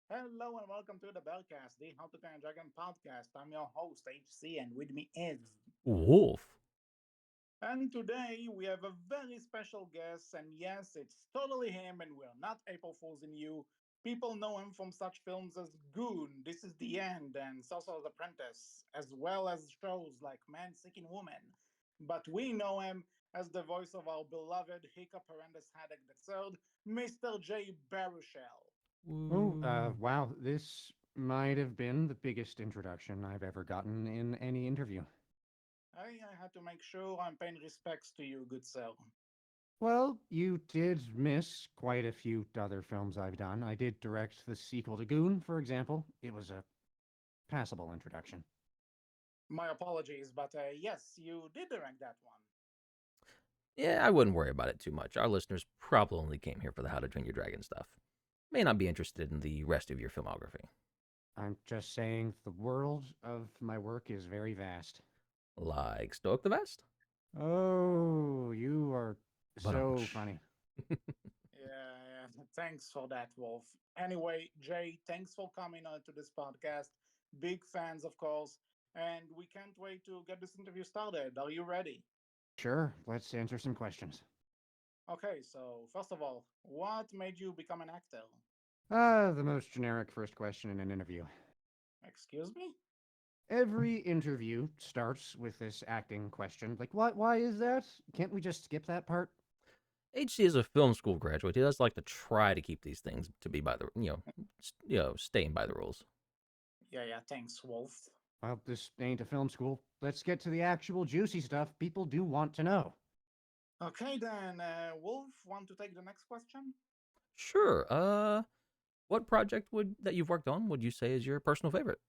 Hello and welcome to the Berkcast, the How to Train a Dragon podcast. I'm your host, HC, and with me is. Wolf. And today we have a very special guest, and yes, it's totally him, and we're not April Fools in you. People know him from such films as Goon, This Is the End, and Sorcerer's Apprentice, as well as shows like Man Seeking Woman. But we know him as the voice of our beloved Hiccup Horrendous Haddock III, Mr. Jay Barushell. Woo. Wow, this might have been the biggest introduction I've ever gotten in any interview. I had to make sure I'm paying respects to you, good sir. Well, you did miss quite a few other films I've done. I did direct the sequel to Goon, for example. It was a passable introduction. My apologies, but yes, you did direct that one. Yeah, I wouldn't worry about it too much. Our listeners probably only came here for the How to Train Your Dragon stuff. May not be interested in the rest of your filmography. I'm just saying the world of my work is very vast. Like Stoic the Vest? Oh, you are But so funny. Yeah, thanks for that, Wolf. Anyway, Jay, thanks for coming on to this podcast. Big fans, of course, and we can't wait to get this interview started. Are you ready? Sure, let's answer some questions. Okay, so first of all, what made you become an actor? The most generic first question in an interview. Excuse me? Every interview starts with this acting question. Like, what? Why is that? Can't we just skip that part? HC is a film school graduate. He does like to try to keep these things to be by the staying by the rules. Yeah, thanks, Wolf. Well, this ain't a film school. Let's get to the actual juicy stuff people do want to know. Okay, then, Wolf, want to take the next question? Sure. What project would that you've worked on would you say is your personal favorite?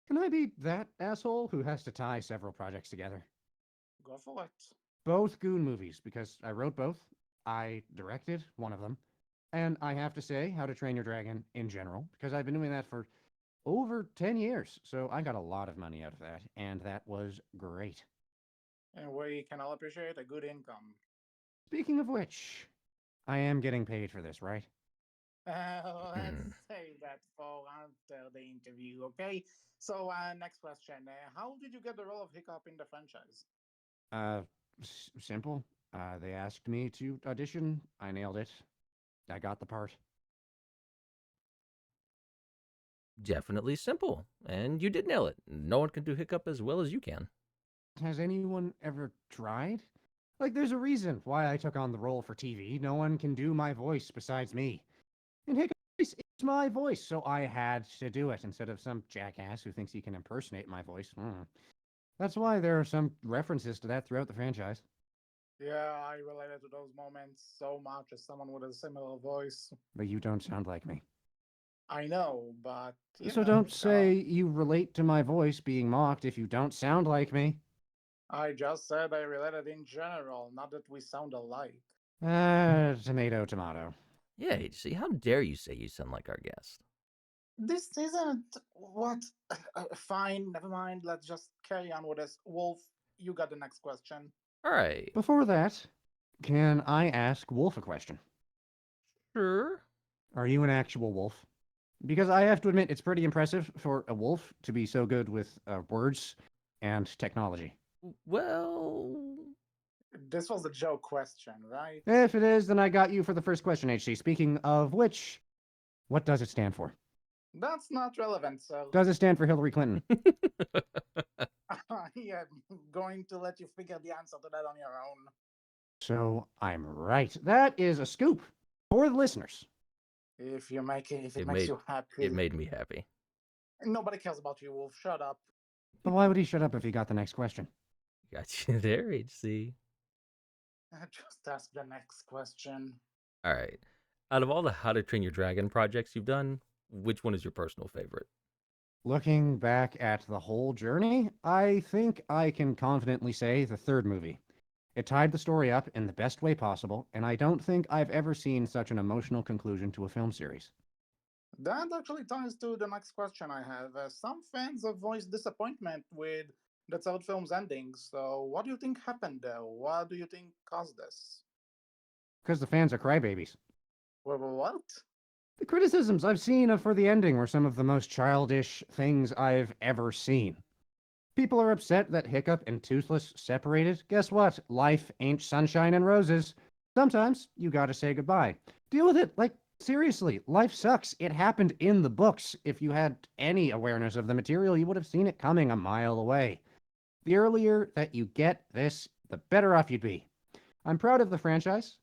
Can I be that asshole who has to tie several projects together? Go for it. Both Goon movies, because I wrote both. I directed one of them. And I have to say, How to Train Your Dragon in general, because I've been doing that for over 10 years. So I got a lot of money out of that, and that was great. And we can all appreciate a good income. Speaking of which, I am getting paid for this, right? Let's Hmm. save that for after the interview, okay? So, next question. How did you get the role of Hiccup in the franchise? Uh, Simple. They asked me to audition. I nailed it. I got the part. Definitely simple. And you did nail it. No one can do Hiccup as well as you can. Has anyone ever tried? Like, there's a reason why I took on the role for TV. No one can do my voice besides me. And Hiccup's voice is my voice, so I had to do it instead of some jackass who thinks he can impersonate my voice. That's why there are some references to that throughout the franchise. Yeah, I related to those moments so much as someone with a similar voice. But you don't sound like me. I know, but, So don't it's kind of. say you relate to my voice being mocked if you don't sound like me. I just said I related in general, not that we sound alike. Tomato, tomato. Yeah, HC, how dare you say you sound like our guest? This isn't what. Fine, never mind. Let's just carry on with this. Wolf, you got the next question. All right. Before that, can I ask Wolf a question? Sure. Are you an actual wolf? Because I have to admit, it's pretty impressive for a wolf to be so good with words and technology. Well, This was a joke question, right? If it is, then I got you for the first question, HC. Speaking of which, what does it stand for? That's not relevant, so Does it stand for Hillary Clinton? yeah, going to let you figure the answer to that on your own. So I'm right. That is a scoop for the listeners. If it it makes made you it happy. made me happy. Nobody cares about you, Wolf. Shut up. But why would he shut up if he got the next question? Got you there, HC. Just ask the next question. All right. Out of all the How to Train Your Dragon projects you've done, which one is your personal favorite? Looking back at the whole journey, I think I can confidently say the third movie. It tied the story up in the best way possible, and I don't think I've ever seen such an emotional conclusion to a film series. That actually ties to the next question I have. Some fans have voiced disappointment with the third film's ending. So, what do you think happened there? What do you think caused this? Because the fans are crybabies. What? The criticisms I've seen for the ending were some of the most childish things I've ever seen. People are upset that Hiccup and Toothless separated. Guess what? Life ain't sunshine and roses. Sometimes you gotta say goodbye. Deal with it. Like, seriously, life sucks. It happened in the books. If you had any awareness of the material, you would have seen it coming a mile away. The earlier that you get this, the better off you'd be. I'm proud of the franchise,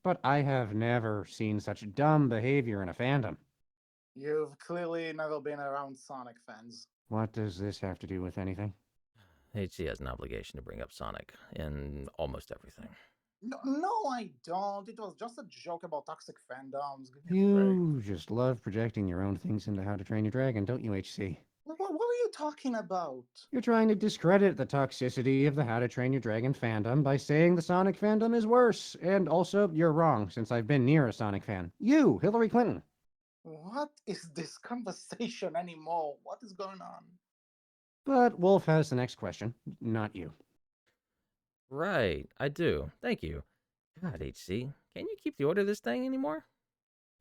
but I have never seen such dumb behavior in a fandom. You've clearly never been around Sonic fans. What does this have to do with anything? HC has an obligation to bring up Sonic in almost everything. No, no, I don't. It was just a joke about toxic fandoms. Give me a break. You just love projecting your own things into How to Train Your Dragon, don't you, HC? What are you talking about? You're trying to discredit the toxicity of the How to Train Your Dragon fandom by saying the Sonic fandom is worse. And also, you're wrong, since I've been near a Sonic fan. You, Hillary Clinton. What is this conversation anymore? What is going on? But Wolf has the next question, not you. Right, I do. Thank you. God, HC, can you keep the order of this thing anymore?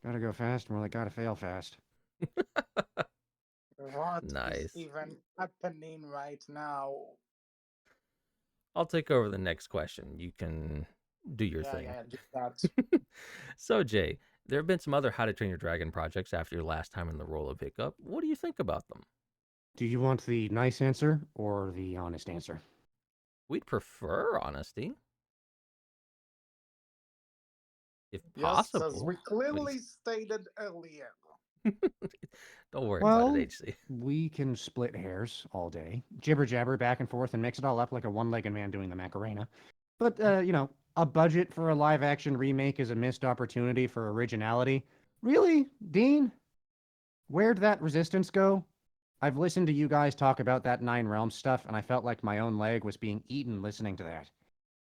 Gotta go fast, more like gotta fail fast. What is Nice. even happening right now? I'll take over the next question. You can do your Yeah, thing. yeah, do that. So, Jay, there have been some other How to Train Your Dragon projects after your last time in the role of Hiccup. What do you think about them? Do you want the nice answer or the honest answer? We'd prefer honesty, if Yes, as possible. we clearly stated earlier. Don't worry Well, about it, HC. we can split hairs all day, jibber jabber back and forth, and mix it all up like a one-legged man doing the Macarena. But a budget for a live-action remake is a missed opportunity for originality. Really, Dean? Where'd that resistance go? I've listened to you guys talk about that Nine Realms stuff, and I felt like my own leg was being eaten listening to that.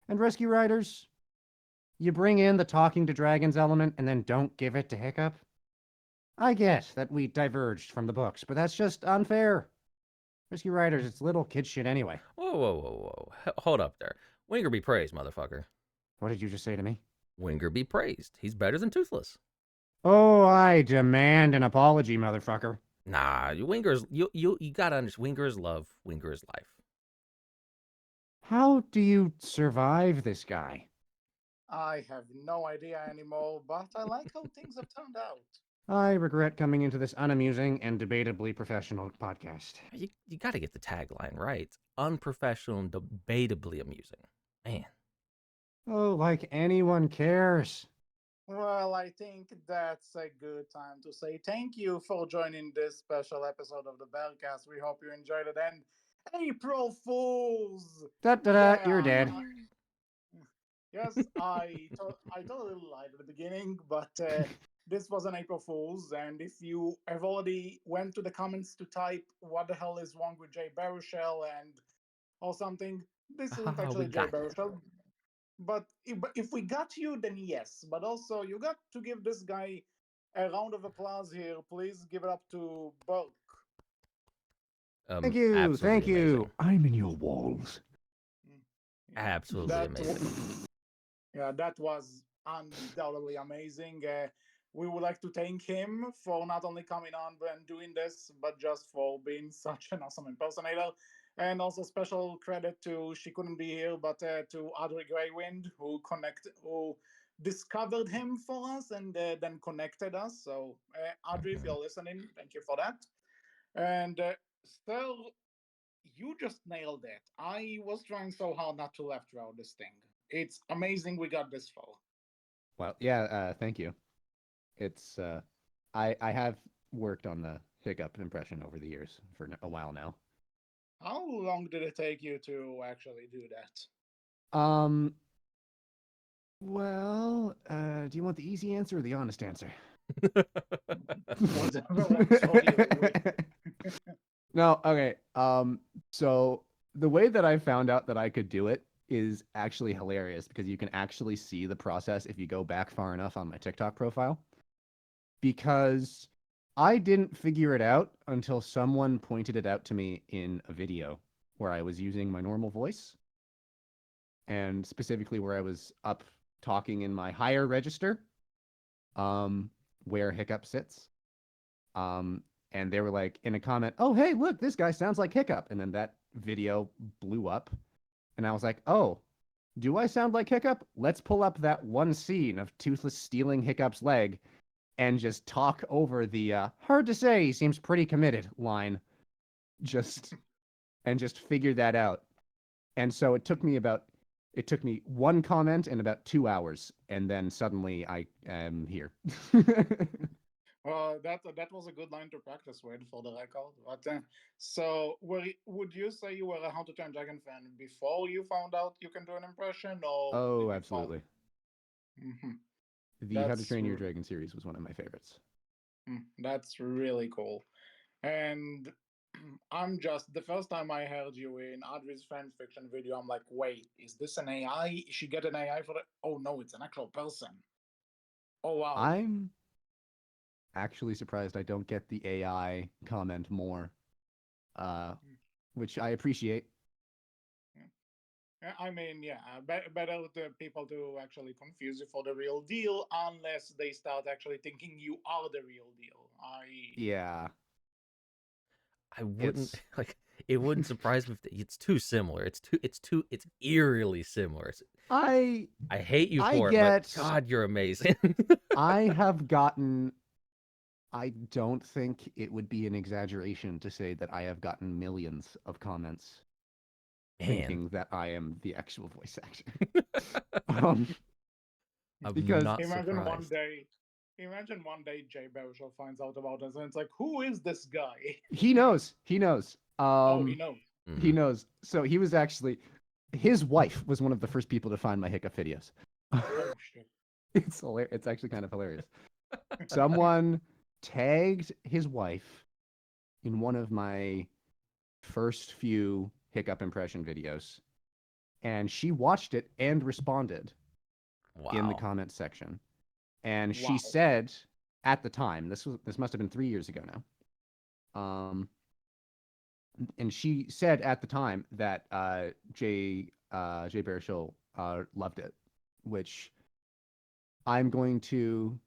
And Rescue Riders, you bring in the talking to dragons element and then don't give it to Hiccup? I get that we diverged from the books, but that's just unfair. Rescue Riders, it's little kid shit anyway. Whoa, whoa, whoa, whoa. Hold up there. Winger be praised, motherfucker. What did you just say to me? Winger be praised. He's better than Toothless. Oh, I demand an apology, motherfucker. Nah, Winger's you gotta understand. Winger's love. Winger's life. How do you survive this guy? I have no idea anymore, but I like how things have turned out. I regret coming into this unamusing and debatably professional podcast. You gotta get the tagline right. Unprofessional and debatably amusing. Man. Oh, like anyone cares. Well, I think that's a good time to say thank you for joining this special episode of the Berkcast. We hope you enjoyed it. And April Fools! Da-da-da, you're Yeah. dead. Yes, I totally lied at the beginning, but this was an April Fool's. And if you have already went to the comments to type "What the hell is wrong with Jay Barushell" and or something, this isn't actually We Jay got you. Baruchel. But if we got you, then yes. But also, you got to give this guy a round of applause here. Please give it up to Burke. Thank you, Absolutely thank you. amazing. I'm in your walls. Absolutely That amazing. Yeah, that was undoubtedly amazing. We would like to thank him for not only coming on and doing this, but just for being such an awesome impersonator. And also special credit to she couldn't be here, but to Audrey Greywind who discovered him for us and then connected us. So Audrey, if you're listening, thank you for that. And still, you just nailed it. I was trying so hard not to laugh throughout this thing. It's amazing we got this far. Well, yeah, thank you. It's I have worked on the Hiccup impression over the years for a while now. How long did it take you to actually do that? Well, do you want the easy answer or the honest answer? Whatever works for you. No, okay. So the way that I found out that I could do it is actually hilarious because you can actually see the process if you go back far enough on my TikTok profile. Because I didn't figure it out until someone pointed it out to me in a video where I was using my normal voice and specifically where I was up talking in my higher register. where Hiccup sits. And they were like in a comment, "Oh, hey, look, this guy sounds like Hiccup." And then that video blew up, and I was like, "Oh, do I sound like Hiccup? Let's pull up that one scene of Toothless stealing Hiccup's leg and just talk over the hard to say, he seems pretty committed line, just and just figure that out." And so it took me one comment and about 2 hours, and then suddenly I am here. Well, that was a good line to practice with for the record. But would you say you were a How to Train Dragon fan before you found out you can do an impression, or Oh, did you find? absolutely. Hmm. The How to That's Train Your Dragon series was one of my favorites. that's really cool. And I'm just the first time I heard you in Audrey's fan fiction video, I'm like, wait, is this an AI? Is she get an AI for it? Oh no, it's an actual person. Oh wow. I'm actually surprised I don't get the AI comment more, uh, which I appreciate. I mean, yeah, better to people to actually confuse you for the real deal, unless they start actually thinking you are the real deal. Yeah, I wouldn't it's like. It wouldn't surprise me if it's too similar. It's eerily similar. I I hate you I for it, but get God, you're amazing. I have gotten I don't think it would be an exaggeration to say that I have gotten millions of comments Man, thinking that I am the actual voice actor. Um, I'm because not imagine one surprised. day, imagine one day Jay Barushell finds out about us, and it's like, who is this guy? he knows, he knows. Oh, he knows. He Mhm. knows. So he was actually his wife was one of the first people to find my Hiccup videos. Oh shit. It's hilarious. It's actually kind of hilarious. Someone tagged his wife in one of my first few Hiccup impression videos, and she watched it and responded in the Wow. comments section. And she Wow. said at the time, this must have been 3 years ago now. And she said at the time that Jay Barushell loved it, which I'm going to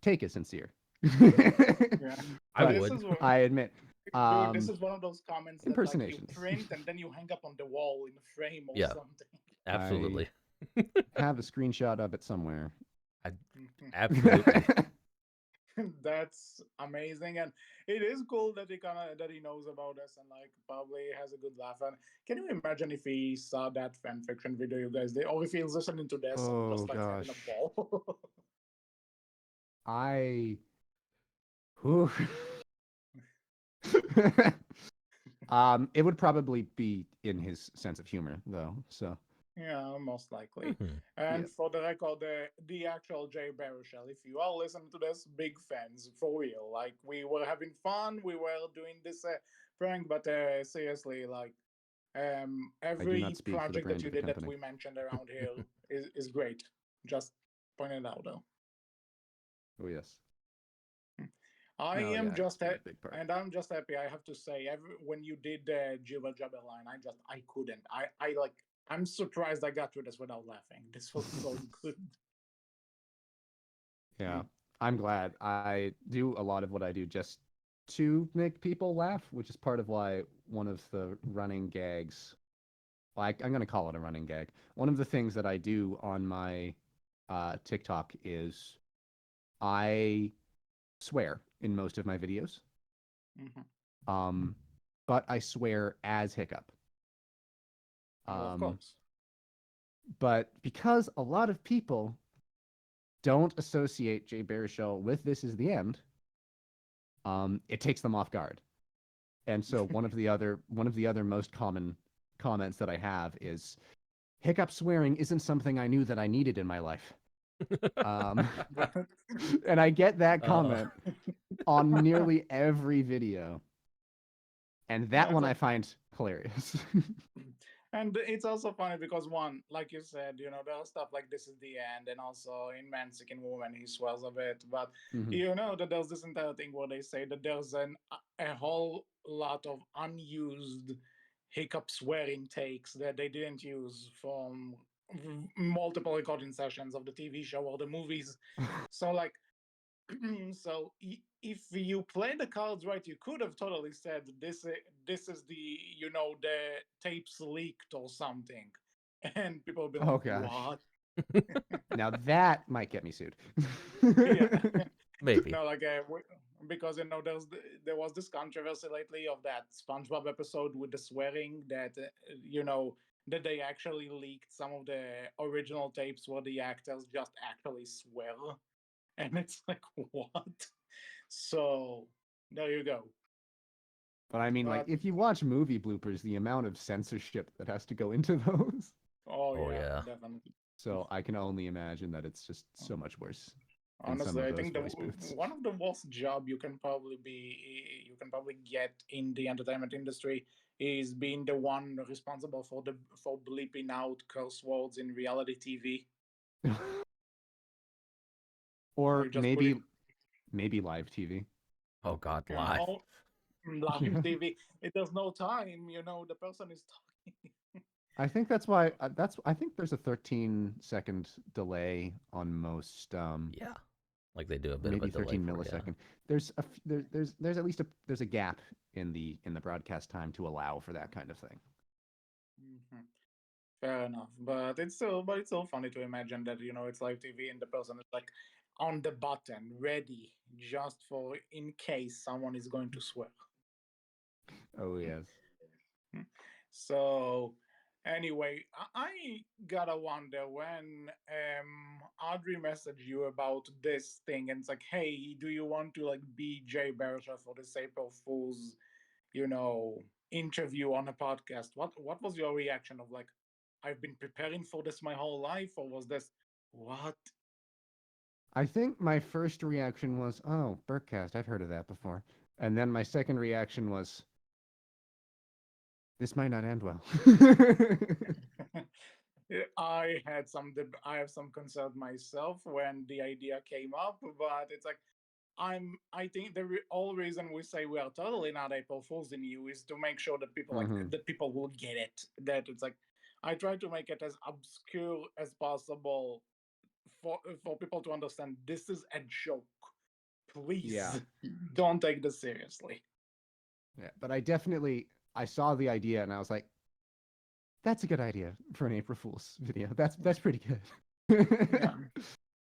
take as sincere. Yeah. I But This would. is what, I admit, dude. This is one of those comments that like you impersonations. print and then you hang up on the wall in a frame or Yeah, something. I absolutely. have a screenshot of it somewhere. I, absolutely. That's amazing, and it is cool that he knows about us and like probably has a good laugh. And can you imagine if he saw that fan fiction video you guys did, or if he's listening to this and Oh just like having a gosh. ball? I whew. It would probably be in his sense of humor though. So Yeah, most likely. Mhm. yeah. And for the record, the actual Jay Baruchel, if you are listening to this, big fans for real. Like we were having fun, we were doing this prank, but seriously, like I do not every speak for the project that brand you of the did that company. we mentioned around here is great. Just pointing it out though. Oh yes. I No, am yeah, it's just been a big part. and I'm just happy. I have to say, when you did the Jibber Jabber line, I couldn't. I like. I'm surprised I got through this without laughing. This was so good. Yeah. I'm glad. I do a lot of what I do just to make people laugh, which is part of why one of the running gags, like I'm gonna call it a running gag. One of the things that I do on my TikTok is I swear in most of my videos. Mhm. Um, but I swear as Hiccup. Well, of Um, course. but because a lot of people don't associate Jay Baruchel with This Is the End, it takes them off guard. And so one of the other most common comments that I have is Hiccup swearing isn't something I knew that I needed in my life. Um, and I get that Uh, comment on nearly every video. And that Yeah, it's one I also find hilarious. and it's also funny because one, like you said, there are stuff like this is the end, and also in Man Seeking Woman he swears a bit, but Mhm. you know that there's this entire thing where they say that there's a whole lot of unused hiccup swearing takes that they didn't use from multiple recording sessions of the TV show or the movies. So like So if you play the cards right, you could have totally said this is the the tapes leaked or something, and people would be Oh like, gosh. "What?" Now that might get me sued. Yeah. Maybe. No, like because there was this controversy lately of that SpongeBob episode with the swearing that that they actually leaked some of the original tapes where the actors just actually swear, and it's like what? So there you go. But I mean, like, But if you watch movie bloopers, the amount of censorship that has to go into those. oh Oh yeah, yeah. definitely. So I can only imagine that it's just so much worse in some Honestly, of I those think the voice booths. one of the worst job you can probably get in the entertainment industry is being the one responsible for bleeping out curse words in reality TV. Or Like just putting maybe live TV. Oh God, live. oh, live Yeah. TV. There's no time. The person is talking. I think that's why I think there's a 13-second delay on most Yeah. Like they do a or bit of a maybe delay 13 for it, yeah. millisecond. There's at least there's a gap in the broadcast time to allow for that kind of thing. Mhm. Fair enough, but it's so funny to imagine that it's live TV and the person is like on the button, ready, just for in case someone is going to swear. Oh yes. So anyway, I gotta wonder when Audrey messaged you about this thing, and it's like, hey, do you want to like be Jay Barushell for this April Fool's, you know, interview on a podcast? What was your reaction of like, I've been preparing for this my whole life, or was this what? I think my first reaction was, "Oh, Berkcast, I've heard of that before." And then my second reaction was, "This might not end well." I have some concern myself when the idea came up, but it's like I think the whole reason we say we are totally not April Fools in you is to make sure that Mhm. people will get it. That it's like I try to make it as obscure as possible for people to understand this is a joke. Yeah. Please don't take this seriously. Yeah, but I saw the idea and I was like, that's a good idea for an April Fool's video. That's pretty good. Yeah.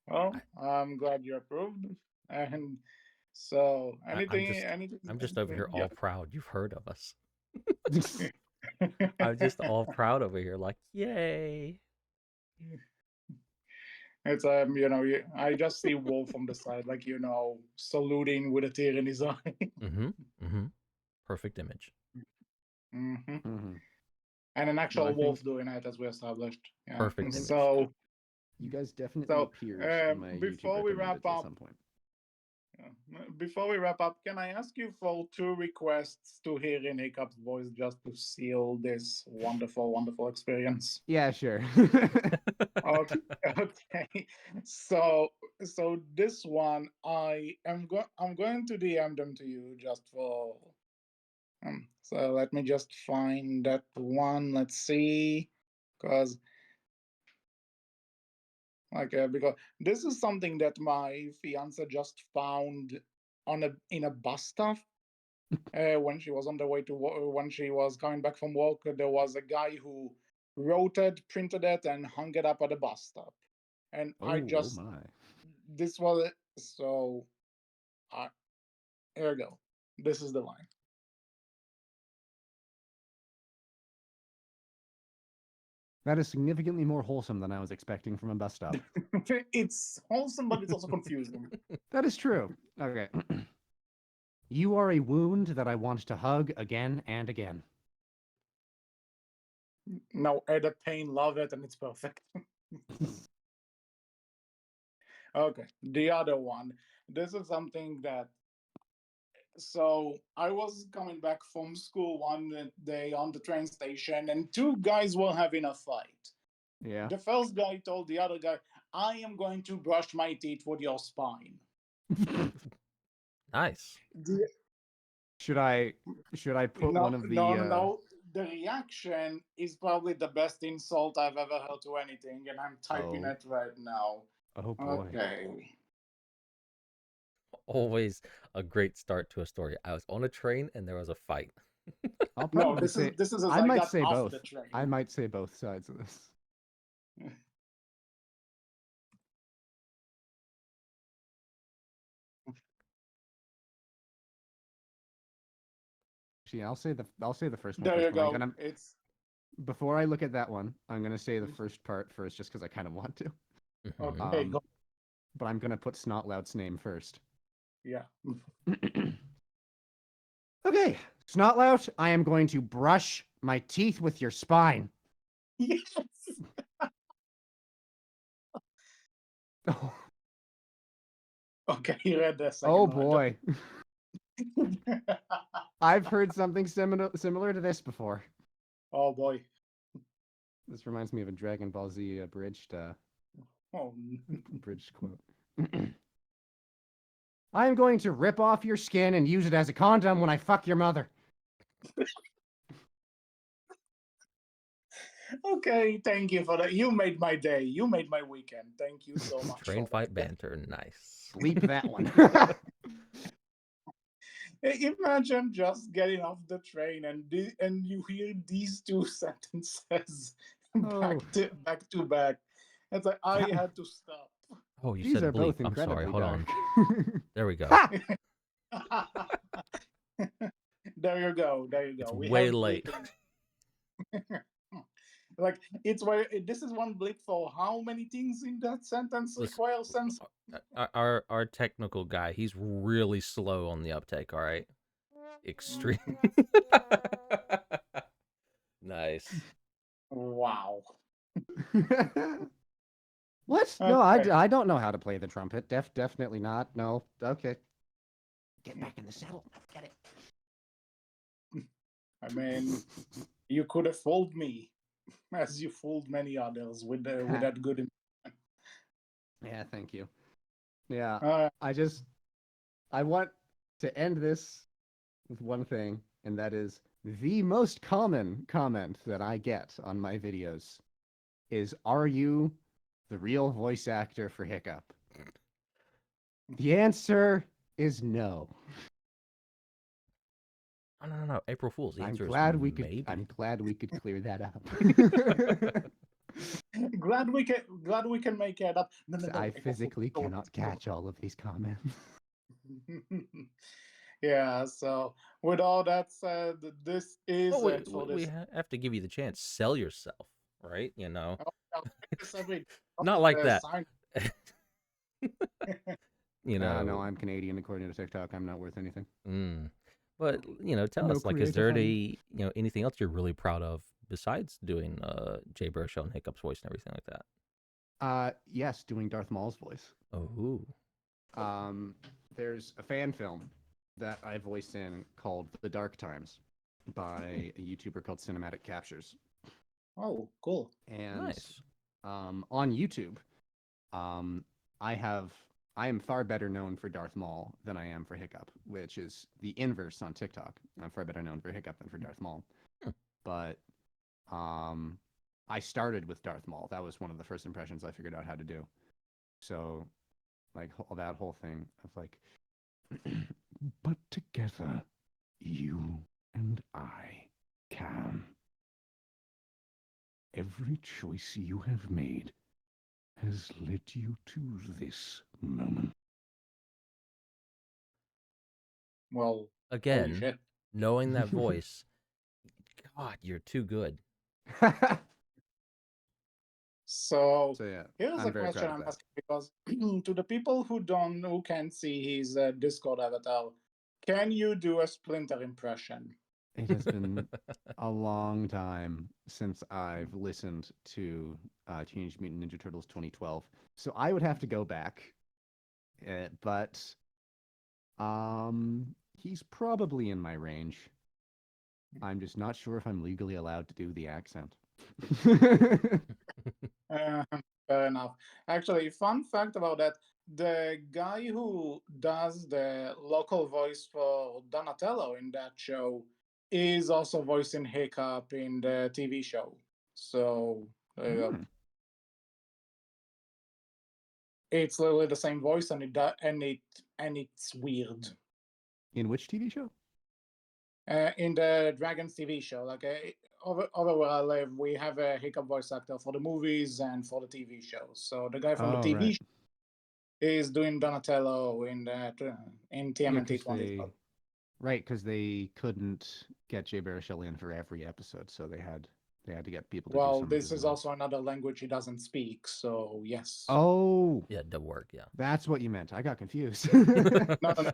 Well, I, I'm glad you approved. And so I'm anything I'm just over here yeah. all proud. You've heard of us. I'm just all proud over here, like, yay. It's I just see Wolf from the side, like saluting with a tear in his eye. Mm-hmm. Mm-hmm. Perfect image. Hmm. Mhm. And an No, I actual think wolf doing it, as we established. Yeah. Perfect image. So you guys definitely so appeared in my YouTube before we wrap recommended at up, some point. can I ask you for two requests to hear in Hiccup's voice just to seal this wonderful, wonderful experience? Yeah, sure. Okay, okay. So this one I'm going to DM them to you just for so let me just find that one. Let's see. Because because this is something that my fiance just found in a bus stop when she was on the way to when she was coming back from work. There was a guy who wrote it, printed it, and hung it up at the bus stop. And I Oh just my. this was it. So uh, here we go. This is the line. That is significantly more wholesome than I was expecting from a bus stop. It's wholesome, but it's also confusing. That is true. Okay. You are a wound that I want to hug again and again. No, Edit Pain love it, and it's perfect. Okay, the other one. This is something that. So I was coming back from school one day on the train station, and two guys were having a fight. Yeah. The first guy told the other guy, "I am going to brush my teeth with your spine." Nice. The, Should I put one no, of no, the no, no. The reaction is probably the best insult I've ever heard to anything, and I'm typing oh it right now. oh boy. Okay. always a great start to a story. I was on a train and there was a fight. I'll No, probably this is say this is as I I might got say off both. the train. I might say both sides of this. Actually, I'll say the first one There first, you but I'm go. gonna It's before I look at that one, I'm gonna say the first part first, just because I kind of want to. Mhm. okay. Um, Go. but I'm gonna put Snotlout's name first. Yeah. Okay, Snotlout, I am going to brush my teeth with your spine. Yes. Oh, Okay, you read the second oh one. boy, I've heard something similar to this before. Oh boy. This reminds me of a Dragon Ball Z abridged Oh. abridged quote. I am going to rip off your skin and use it as a condom when I fuck your mother. Okay, thank you for that. You made my day. You made my weekend. Thank you so much. Train for fight that. banter, nice. Bleep that one. Imagine just getting off the train and you hear these two sentences Oh, back to back. It's like I had to stop. Oh, you these said are bleep. both I'm sorry. incredibly Hold dark. on. There we go. Ha! There you go. There you go. It's We way have late. bleeping. Like it's where this is one bleep for how many things in that sentence Listen, require sense. our technical guy, he's really slow on the uptake. All right, extreme. Nice. Wow. What? No, Okay. I don't know how to play the trumpet. Definitely not. No. Okay. Get back in the saddle. Get it. I mean, you could have fooled me, as you fooled many others with that good. Yeah, thank you. Yeah, Uh, I want to end this with one thing, and that is the most common comment that I get on my videos is, "Are you the real voice actor for Hiccup?" The answer is no. Oh, no. April Fool's. The I'm answer is glad maybe. I'm glad we could clear that up. glad we can make it up. No, I April Fool. physically No, cannot catch all of these comments. Yeah. So with all that said, this is Well, it for we this. have to give you the chance. Sell yourself, right? You know, I'll make this every not like that. sign. You know. No, I'm Canadian according to TikTok. I'm not worth anything. But tell No us, like, is there creative anything else you're really proud of besides doing Jay Barushell and Hiccup's voice and everything like that? Yes, doing Darth Maul's voice. Oh, There's a fan film that I voiced in called The Dark Times by a YouTuber called Cinematic Captures. Oh, cool. And nice. on YouTube, I am far better known for Darth Maul than I am for Hiccup, which is the inverse on TikTok. I'm far better known for Hiccup than for Darth Maul. But I started with Darth Maul. That was one of the first impressions I figured out how to do. So, like, that whole thing of like, but together, you and I can. Every choice you have made has led you to this moment. Well, holy Again, shit. knowing that voice, God, you're too good. So yeah, here's I'm a very question proud of I'm that. asking because to the people who can't see his Discord avatar, can you do a Splinter impression? It has been a long time since I've listened to Teenage Mutant Ninja Turtles 2012, so I would have to go back. But he's probably in my range. I'm just not sure if I'm legally allowed to do the accent. Uh, Fair enough. Actually, fun fact about that: the guy who does the local voice for Donatello in that show is also voicing Hiccup in the TV show. So there you go. It's literally the same voice, and it's weird. In which TV show? In the Dragons TV show, like over where I live, we have a hiccup voice actor for the movies and for the TV shows. So the guy from the TV Right. show is doing Donatello in Yeah, TMNT 2012. right, because they couldn't get Jay Barushell in for every episode, so they had to get people to do Well, some of this his is voice. also another language he doesn't speak, so yes. Oh, Yeah, dub work. Yeah. that's what you meant. I got confused. No.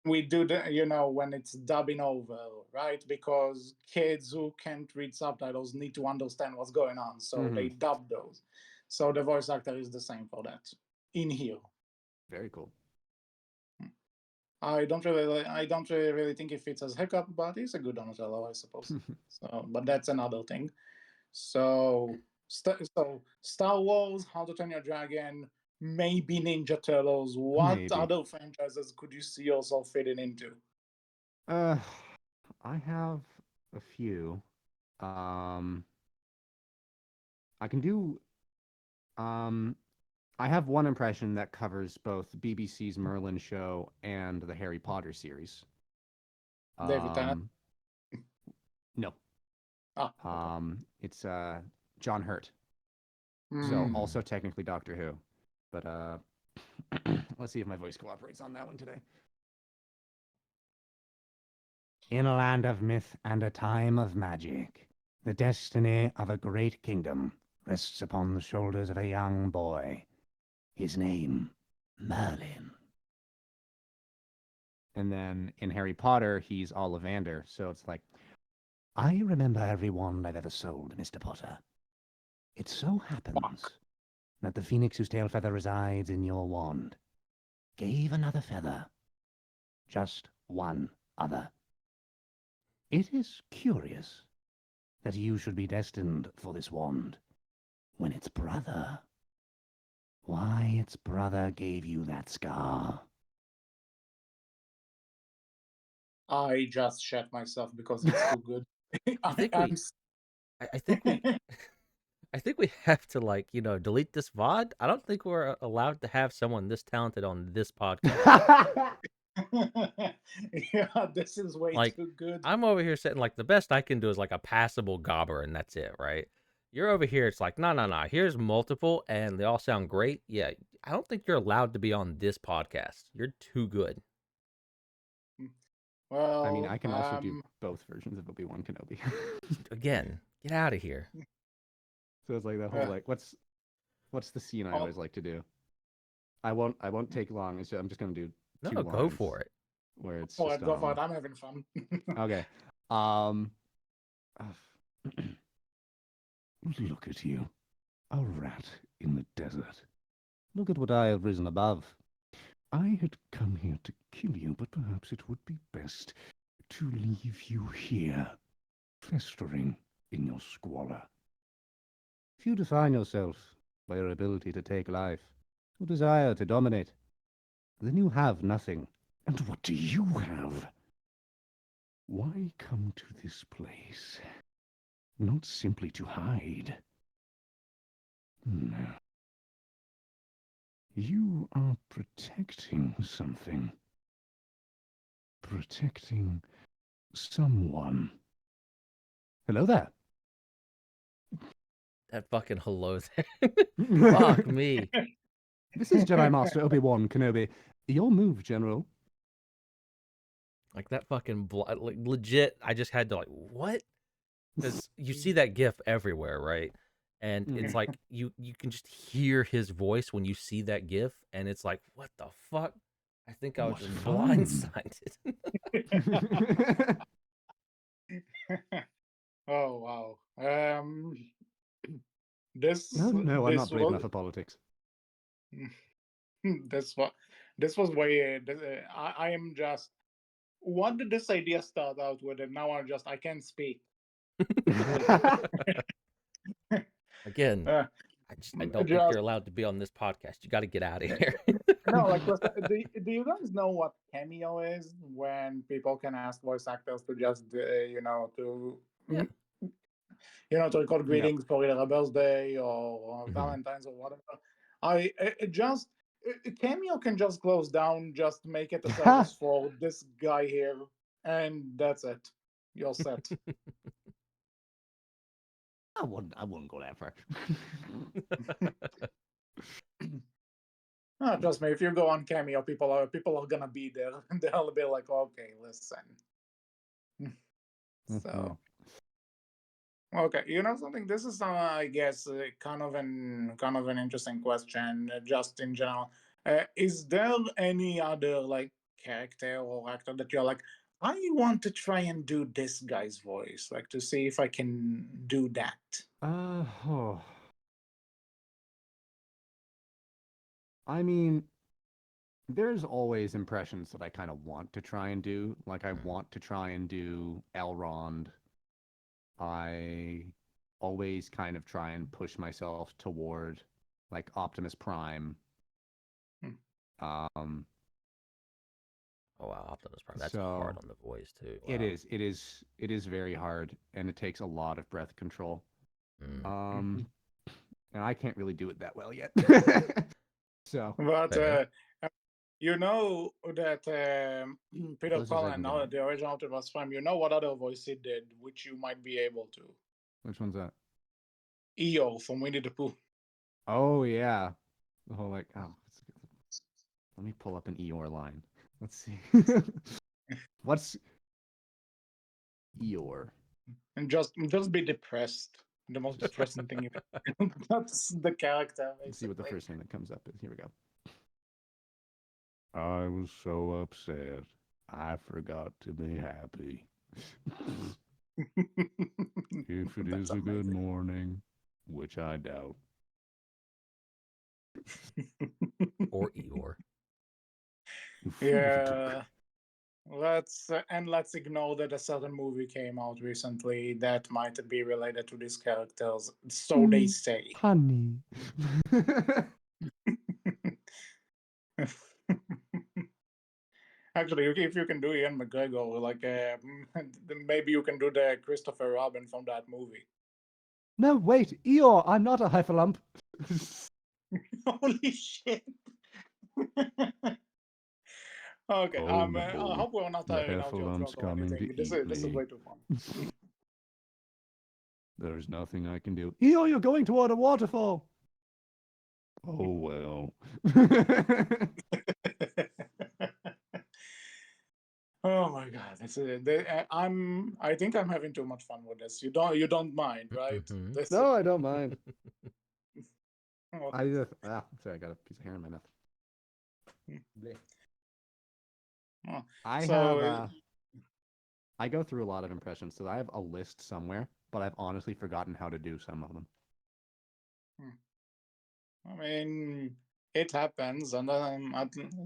We do when it's dubbing over, right? Because kids who can't read subtitles need to understand what's going on, so they dub those. So the voice actor is the same for that in here. Very cool. I don't really think it fits as Hiccup, but he's a good Donatello, I suppose. So, but that's another thing. So Star Wars, How to Train Your Dragon, maybe Ninja Turtles. What Maybe. other franchises could you see yourself fitting into? I have a few. I can do. I have one impression that covers both BBC's Merlin show and the Harry Potter series. David Tennant? No. Okay. It's John Hurt. So also technically Doctor Who, but let's see if my voice cooperates on that one today. In a land of myth and a time of magic, the destiny of a great kingdom rests upon the shoulders of a young boy. His name, Merlin. And then in Harry Potter, he's Ollivander, so it's like, I remember every wand I've ever sold, Mr. Potter. It so happens that the phoenix whose tail feather resides in your wand gave another feather. Just one other. It is curious that you should be destined for this wand when its brother... Why, its brother gave you that scar. I just shat myself because it's too good. I think we have to delete this VOD. I don't think we're allowed to have someone this talented on this podcast. Yeah, this is way too good. I'm over here sitting the best I can do is a passable gobber, and that's it, right? You're over here, it's no. Here's multiple, and they all sound great. Yeah, I don't think you're allowed to be on this podcast. You're too good. Well, I mean, I can also do both versions of Obi-Wan Kenobi. Again, get out of here. So it's like that whole what's the scene I always like to do? I won't take long. I'm just gonna do No, two go lines for it. Where it's go just, for it. I'm having fun. Okay. Look at you, a rat in the desert. Look at what I have risen above. I had come here to kill you, but perhaps it would be best to leave you here, festering in your squalor. If you define yourself by your ability to take life, your desire to dominate, then you have nothing. And what do you have? Why come to this place? Not simply to hide. No. You are protecting something. Protecting someone. Hello there. That fucking hello there. Fuck me. This is Jedi Master Obi-Wan Kenobi. Your move, General. That fucking legit. I just had to what? Because you see that GIF everywhere, right? And it's you can just hear his voice when you see that GIF, and it's what the fuck? I think I was just blindsided. Oh wow. No, I'm not brave enough for politics. This was way. I am just. What did this idea start out with? And now I can't speak. Again, I don't think you're allowed to be on this podcast. You got to get out of here. No, do you guys know what cameo is? When people can ask voice actors to just, to record greetings for either a birthday or Valentine's or whatever. Just Cameo can just close down, just make it a service for this guy here, and that's it. You're set. I wouldn't go that far. Trust me, if you go on Cameo, people are gonna be there, and they'll be like, "Okay, listen." So, okay, you know something? This is, I guess, kind of an interesting question, just in general. Is there any other like character or actor that you're like, I want to try and do this guy's voice, like to see if I can do that? Oh. I mean, there's always impressions that I kind of want to try and do. Like, I want to try and do Elrond. I always kind of try and push myself toward, like, Optimus Prime. Um, Oh wow, Optimus Prime. That's so hard on the voice too. Wow. it is very hard, and it takes a lot of breath control. Mm. And I can't really do it that well yet. So, But Fair. you know that Peter close as I Cullen, can now get. the original Optimus Prime, you know what other voice he did, which you might be able to? Which one's that? EO from Winnie the Pooh. Oh yeah, the whole like. Oh, let me pull up an Eeyore line. Let's see. What's Eeyore? And just be depressed. The most depressing thing you can. That's the character, basically. Let's see what the first thing that comes up is. Here we go. I was so upset. I forgot to be happy. If it is a good morning, which I doubt. Or Eeyore. Yeah. Let's ignore that a certain movie came out recently that might be related to these characters. So they say. Honey. Actually, if you can do Ian McGregor, like maybe you can do the Christopher Robin from that movie. No, wait, Eeyore, I'm not a heffalump. Holy shit! Okay, Oh, I hope we're not the tiring out your heffalump's throat or coming anything. to This eat is me. way too fun. There's nothing I can do. Eeyore, you're going toward a waterfall. Oh, well. Oh my god, I think I'm having too much fun with this. You don't mind, right? Mhm. This No, I don't mind. oh, Sorry, I got a piece of hair in my mouth. oh. I So have I go through a lot of impressions, so I have a list somewhere, but I've honestly forgotten how to do some of them. I mean, it happens, and then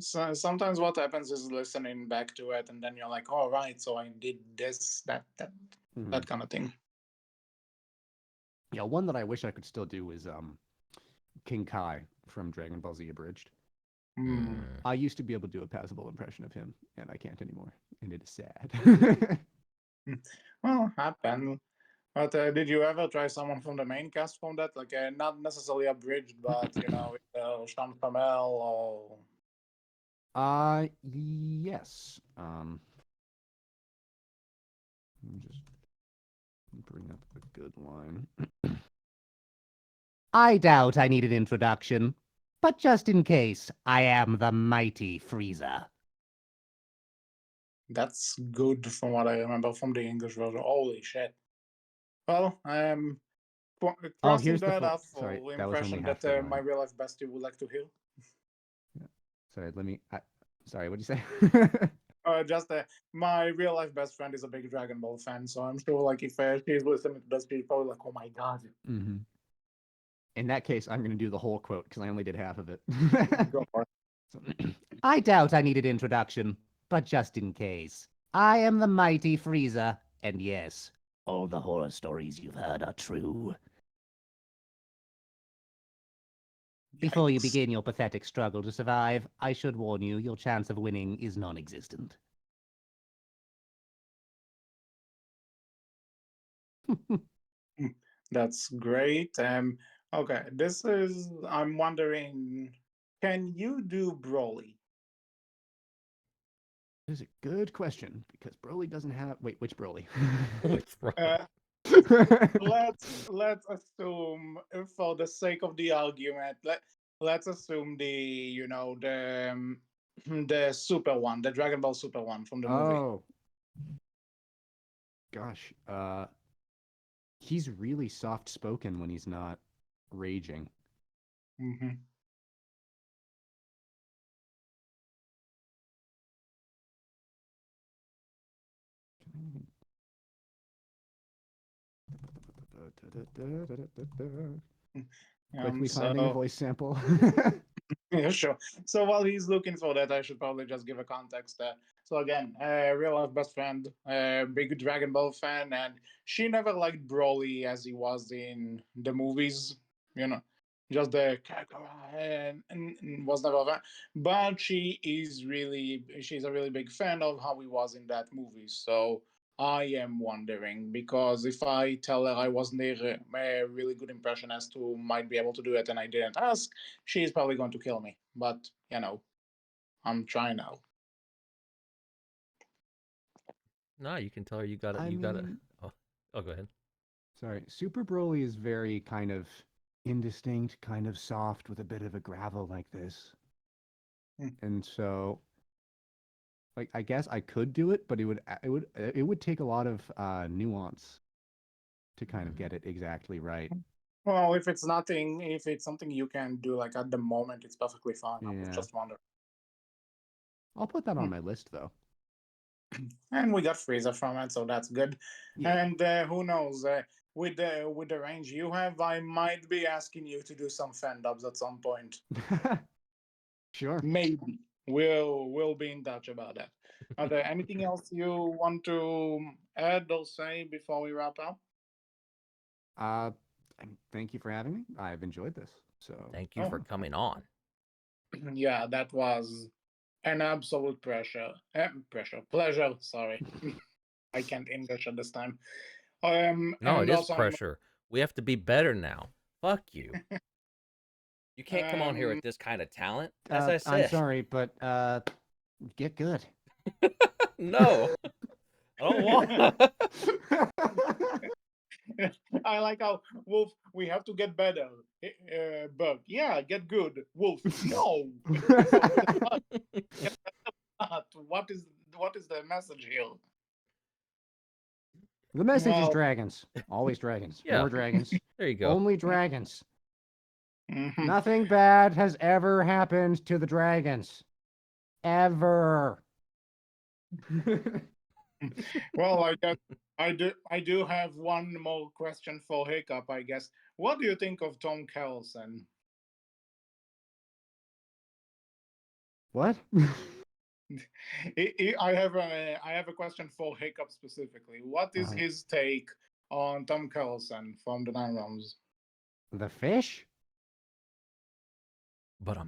sometimes what happens is listening back to it, and then you're like, "All right, so I did this, that kind of thing." Yeah, one that I wish I could still do is King Kai from Dragon Ball Z Abridged. Mm. I used to be able to do a passable impression of him, and I can't anymore, and it is sad. Well, happen. But did you ever try someone from the main cast from that? Like, not necessarily abridged, but Sean Kamel or. Yes. Let me just bring up a good line. I doubt I need an introduction, but just in case, I am the mighty Frieza. That's good from what I remember from the English version. Holy shit. Well, crossing Here's the that full. off Sorry, for that was only impression half that the my line. real life bestie would like to hear. Yeah. Sorry, let me. Sorry, what'd you say? Just my real life best friend is a big Dragon Ball fan, so I'm sure like if she's listening to this, she's probably like, "Oh my god." Mm-hmm. In that case, I'm going to do the whole quote because I only did half of it. Go for it. I doubt I needed introduction, but just in case, I am the mighty Frieza, and yes, all the horror stories you've heard are true. Before you Yikes. begin your pathetic struggle to survive, I should warn you your chance of winning is non-existent. That's great. Okay, this is. I'm wondering, can you do Broly? This is a good question because Broly doesn't have. Wait, which Broly? Which bro? Uh, let's assume, for the sake of the argument, let's assume the super one, the Dragon Ball Super one from the movie. Oh gosh, he's really soft spoken when he's not raging. Hmm. Quickly finding a So voice sample. yeah, sure. So while he's looking for that, I should probably just give a context there. So again, real life best friend, big Dragon Ball fan, and she never liked Broly as he was in the movies. You know, just the and was never a fan. But she's a really big fan of how he was in that movie. So I am wondering because if I tell her I wasn't a really good impressionist who might be able to do it and I didn't ask, she's probably going to kill me. But I'm trying now. No, you can tell her you got it. I You got it. mean, Oh, oh, go ahead. sorry, Super Broly is very kind of indistinct, kind of soft with a bit of a gravel like this. Hmm. And so like I guess I could do it, but it would take a lot of nuance to kind of get it exactly right. Well, if it's something you can do like at the moment, it's perfectly fine. I was Yeah. just wondering. I'll put that Hmm. on my list though. And we got Freezer from it, so that's good. Yeah. And who knows? With the range you have, I might be asking you to do some fan dubs at some point. Sure. Maybe we'll be in touch about that. Are there anything else you want to add or say before we wrap up? Uh thank you for having me. I've enjoyed this. So Thank you for Oh, coming on. yeah, that was an absolute pleasure. Sorry, I can't English at this time. No, it And is also pressure. We have to be better now. Fuck you. You can't come on here with um, this kind of talent. As I I'm said, sorry, but get good. no, I don't want. I like how Wolf. We have to get better. Bug, yeah, get good. Wolf, no. What is the message here? The message is Well, dragons. Always dragons. Yeah, More dragons. there you go. Only dragons. mhm. Nothing bad has ever happened to the dragons. Ever. Well, I do have one more question for Hiccup. I guess. What do you think of Tom Carlson? What? I have a question for Hiccup specifically. What is Uh, his take on Tom Carlson from the Nine Realms? the fish? But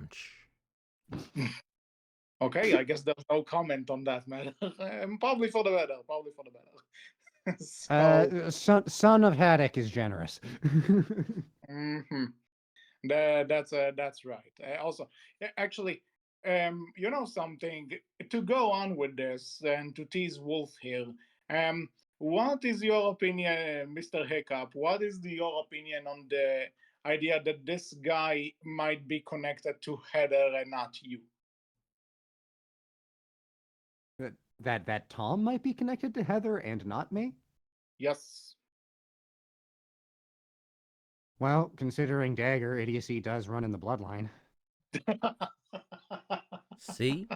Okay, I guess there's no comment on that matter. Probably for the better. Probably for the better. So, Son of Haddock is generous. mhm. That's right. Also, actually, something to go on with this and to tease Wolf here. Um, what is your opinion, Mr. Hiccup? What is your opinion on the idea that this guy might be connected to Heather and not you? that Tom might be connected to Heather and not me? Yes. Well, considering dagger idiocy does run in the bloodline. see,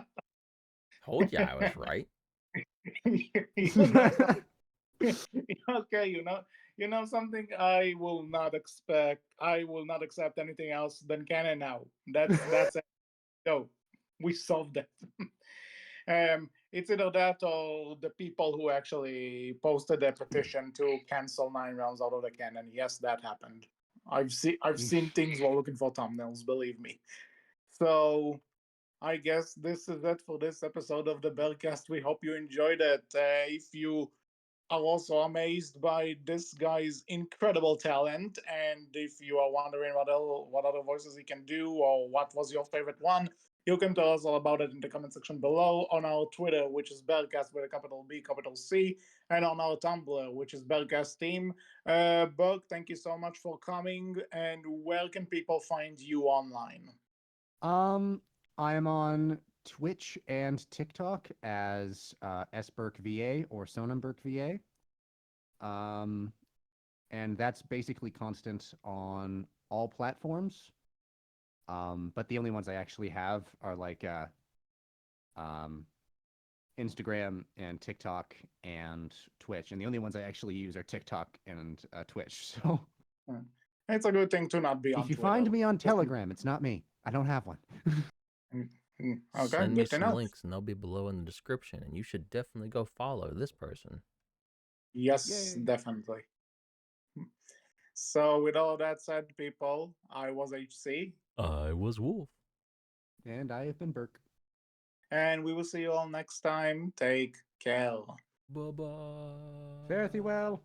told you I was right. you know something. Okay, something. I will not accept anything else than canon now. That's it. So we solved that. It's either that or the people who actually posted a petition to cancel Nine Realms out of the canon. Yes, that happened. I've seen Yeesh. things while looking for thumbnails. Believe me. So I guess this is it for this episode of the Berkcast. We hope you enjoyed it. If you are also amazed by this guy's incredible talent. And if you are wondering what other voices he can do or what was your favorite one, you can tell us all about it in the comment section below, on our Twitter, which is Berkcast with a capital B, capital C, and on our Tumblr, which is Berkcast Team. Berk, thank you so much for coming. And where can people find you online? I am on Twitch and TikTok as SBerkVA or SonamBerkVA. And that's basically constant on all platforms. But the only ones I actually have are like Instagram and TikTok and Twitch, and the only ones I actually use are TikTok and Twitch. So It's a good thing to not be on if you Twitter. find me on Telegram, it's not me. I don't have one. Okay, Send me good to some know. links and they'll be below in the description. And you should definitely go follow this person. Yes, Yay. definitely. So, with all that said, people, I was HC, I was Wolf. And I have been Berk. and we will see you all next time. Take care. Bye bye. Fare thee well.